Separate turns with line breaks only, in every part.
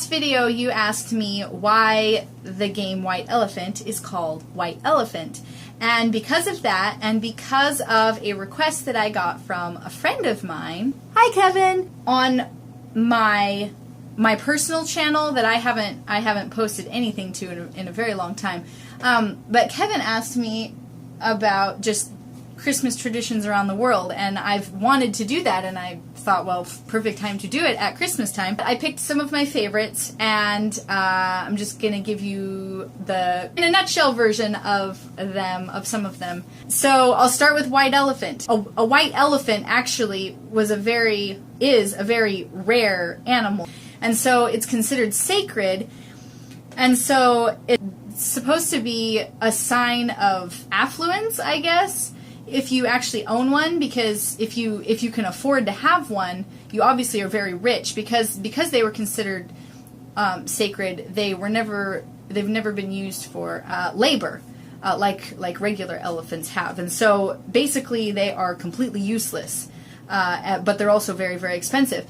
last video you asked me why the game White Elephant is called White Elephant. And because of that, and because of a request that I got from a friend of mine, hi Kevin, on my personal channel that I haven't posted anything to in a very long time. But Kevin asked me about just Christmas traditions around the world, and I've wanted to do that, and I thought, well, perfect time to do it at Christmas time. I picked some of my favorites, and I'm just going to give you in a nutshell version of some of them. So I'll start with White Elephant. A white elephant actually is a very rare animal, and so it's considered sacred, and so it's supposed to be a sign of affluence, I guess, if you actually own one, because if you can afford to have one, you obviously are very rich, because they were considered sacred. They've never been used for labor like regular elephants have, and so basically they are completely useless, but they're also very, very expensive.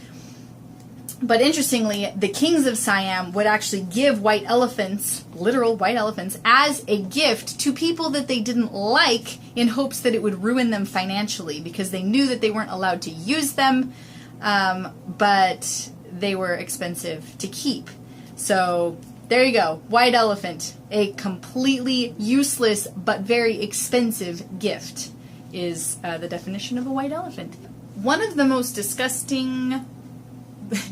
But interestingly, the kings of Siam would actually give white elephants, literal white elephants, as a gift to people that they didn't like, in hopes that it would ruin them financially, because they knew that they weren't allowed to use them, but they were expensive to keep. So there you go, white elephant, a completely useless but very expensive gift, is the definition of a white elephant. One of the most disgusting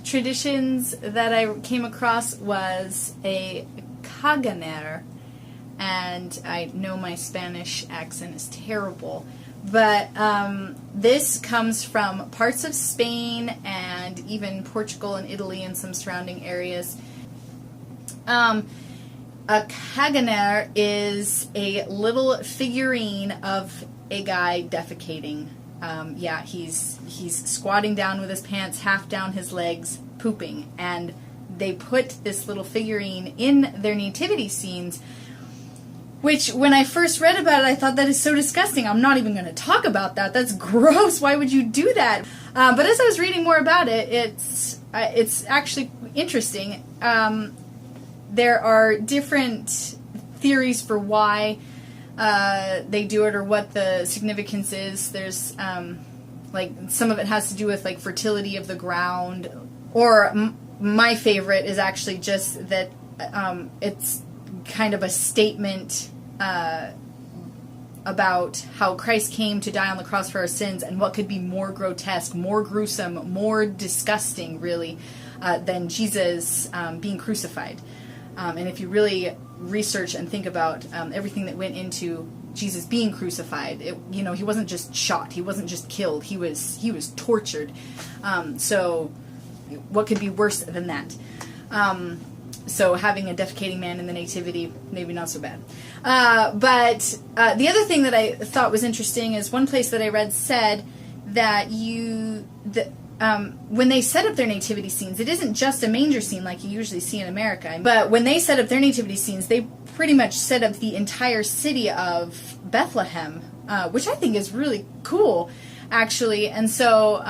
traditions that I came across was a caganer, and I know my Spanish accent is terrible, but this comes from parts of Spain and even Portugal and Italy and some surrounding areas. A caganer is a little figurine of a guy defecating. He's squatting down with his pants half down his legs, pooping, and they put this little figurine in their nativity scenes, which, when I first read about it, I thought, that is so disgusting. I'm not even going to talk about that. That's gross. Why would you do that? But as I was reading more about it, it's actually interesting. There are different theories for why they do it, or what the significance is. There's like, some of it has to do with like fertility of the ground, or my favorite is actually just that it's kind of a statement about how Christ came to die on the cross for our sins, and what could be more grotesque, more gruesome, more disgusting, really, than Jesus being crucified. And if you really research and think about everything that went into Jesus being crucified, he wasn't just shot, he wasn't just killed, he was tortured. So what could be worse than that? So having a defecating man in the nativity, maybe not so bad. But the other thing that I thought was interesting is, one place that I read said that when they set up their nativity scenes, it isn't just a manger scene like you usually see in America. But when they set up their nativity scenes, they pretty much set up the entire city of Bethlehem, which I think is really cool, actually. And so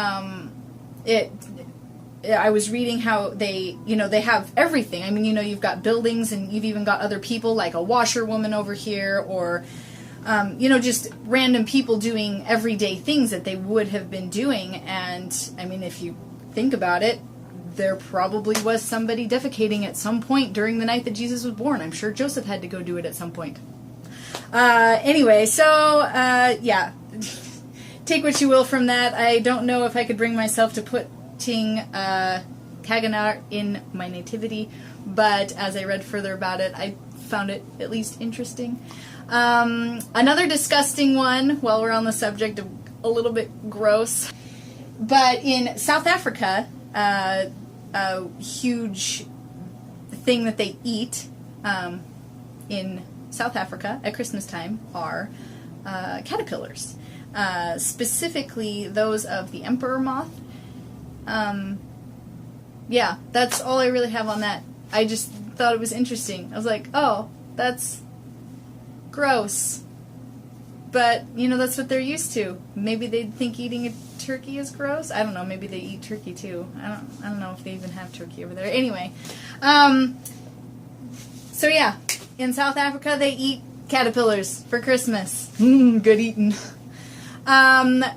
I was reading how they have everything. I mean, you've got buildings, and you've even got other people, like a washerwoman over here, or just random people doing everyday things that they would have been doing. And, I mean, if you think about it, there probably was somebody defecating at some point during the night that Jesus was born. I'm sure Joseph had to go do it at some point. Anyway, so, yeah, take what you will from that. I don't know if I could bring myself to putting caganer in my nativity, but as I read further about it, I found it at least interesting. Another disgusting one, while we're on the subject of a little bit gross, but in South Africa, a huge thing that they eat in South Africa at Christmas time are caterpillars, specifically those of the emperor moth. Yeah, that's all I really have on that. I just thought it was interesting. I was like, oh, that's gross. but, you know, that's what they're used to. Maybe they'd think eating a turkey is gross. I don't know. Maybe they eat turkey too. I don't know if they even have turkey over there. Anyway, so yeah, in South Africa they eat caterpillars for Christmas. Good eating. The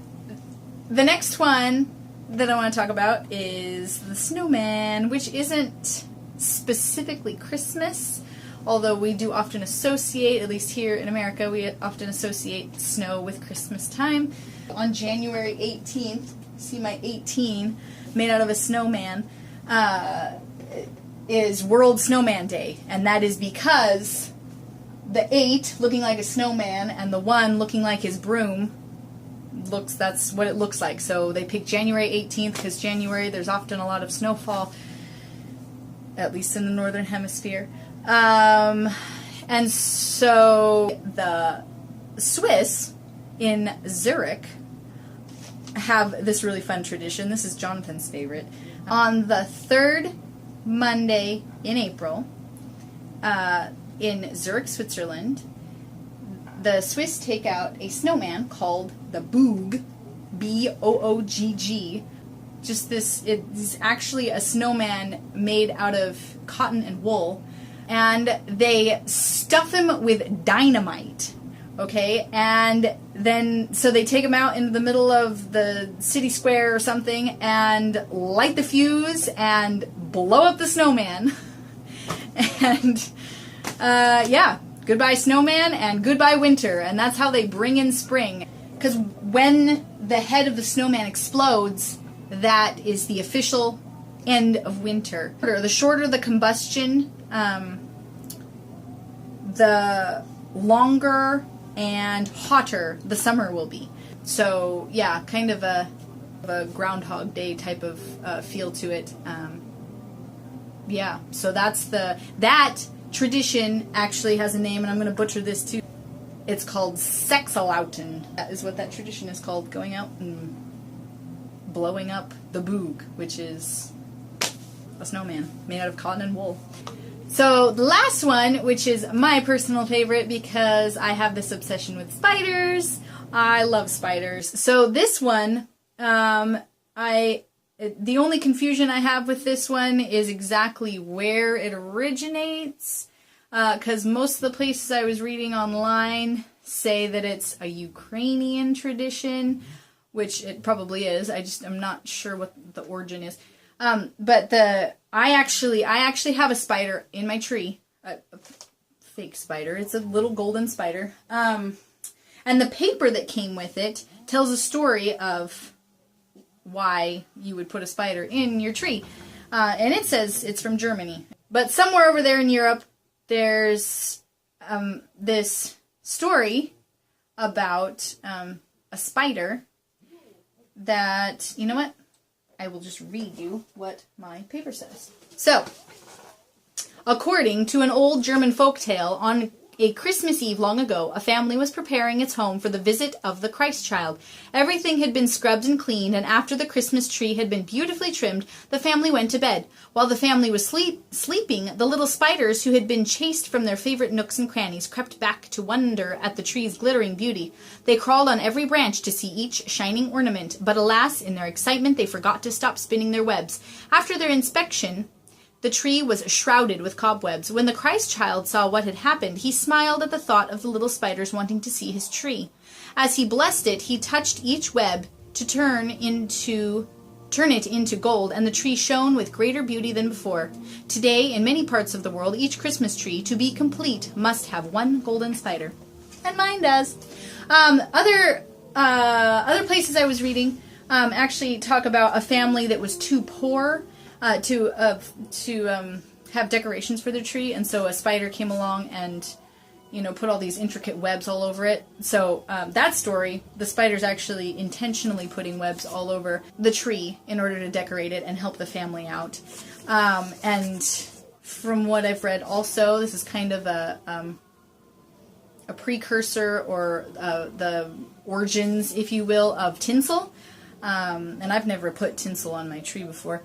next one that I want to talk about is the snowman, which isn't specifically Christmas, although we do often associate, at least here in America, we often associate snow with Christmas time. On January 18th, see my 18 made out of a snowman, is World Snowman Day, and that is because the 8 looking like a snowman and the 1 looking like his broom that's what it looks like. So they picked January 18th because January there's often a lot of snowfall, at least in the northern hemisphere. And so the Swiss in Zurich have this really fun tradition. This is Jonathan's favorite. On the third Monday in April, in Zurich, Switzerland, the Swiss take out a snowman called the Boog, B-O-O-G-G. It's actually a snowman made out of cotton and wool, and they stuff him with dynamite, okay? And then, so they take him out into the middle of the city square or something and light the fuse and blow up the snowman. And, yeah, goodbye snowman and goodbye winter. And that's how they bring in spring. Because when the head of the snowman explodes, that is the official end of winter. The shorter the combustion, the longer and hotter the summer will be. So yeah, kind of a Groundhog Day type of feel to it. Yeah, so that tradition actually has a name, and I'm going to butcher this too. It's called Sexalauten. That is what that tradition is called, going out and blowing up the Boog, which is a snowman made out of cotton and wool. So the last one, which is my personal favorite because I have this obsession with spiders. I love spiders. So this one, the only confusion I have with this one is exactly where it originates, because most of the places I was reading online say that it's a Ukrainian tradition, which it probably is. I'm not sure what the origin is. But I actually have a spider in my tree, a fake spider. It's a little golden spider. And the paper that came with it tells a story of why you would put a spider in your tree. And it says it's from Germany. But somewhere over there in Europe, there's this story about a spider that, you know what? I will just read you what my paper says. So, according to an old German folktale, on a Christmas Eve long ago, a family was preparing its home for the visit of the Christ child. Everything had been scrubbed and cleaned, and after the Christmas tree had been beautifully trimmed, the family went to bed. While the family was sleeping, the little spiders who had been chased from their favorite nooks and crannies crept back to wonder at the tree's glittering beauty. They crawled on every branch to see each shining ornament, but alas, in their excitement, they forgot to stop spinning their webs. After their inspection, the tree was shrouded with cobwebs. When the Christ child saw what had happened, he smiled at the thought of the little spiders wanting to see his tree. As he blessed it, he touched each web to turn it into gold, and the tree shone with greater beauty than before. Today, in many parts of the world, each Christmas tree, to be complete, must have one golden spider. And mine does. Other places I was reading actually talk about a family that was too poor to have decorations for their tree, and so a spider came along and, put all these intricate webs all over it. So that story, the spider's actually intentionally putting webs all over the tree in order to decorate it and help the family out. And from what I've read also, this is kind of a precursor or the origins, if you will, of tinsel. And I've never put tinsel on my tree before.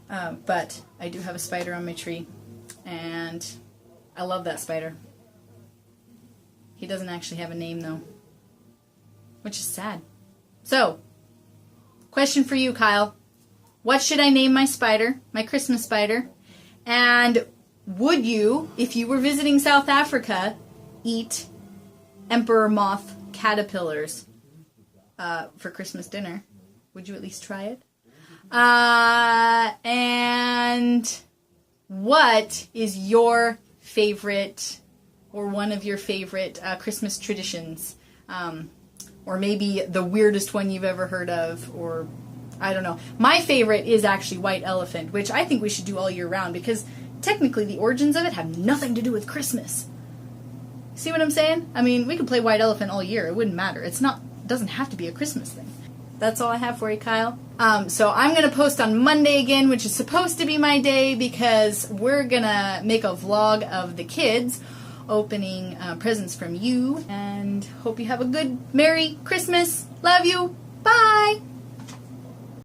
But I do have a spider on my tree, and I love that spider. He doesn't actually have a name, though. which is sad. So, question for you, Kyle. What should I name my spider, my Christmas spider? And would you, if you were visiting South Africa, eat emperor moth caterpillars for Christmas dinner? Would you at least try it? And what is your favorite or one of your favorite Christmas traditions? Or maybe the weirdest one you've ever heard of, or I don't know. My favorite is actually white elephant, which I think we should do all year round because technically the origins of it have nothing to do with Christmas. See what I'm saying? I mean, we could play white elephant all year. It wouldn't matter. It doesn't have to be a Christmas thing. That's all I have for you, Kyle. So I'm going to post on Monday again, which is supposed to be my day because we're going to make a vlog of the kids opening presents from you, and hope you have a good Merry Christmas. Love you. Bye.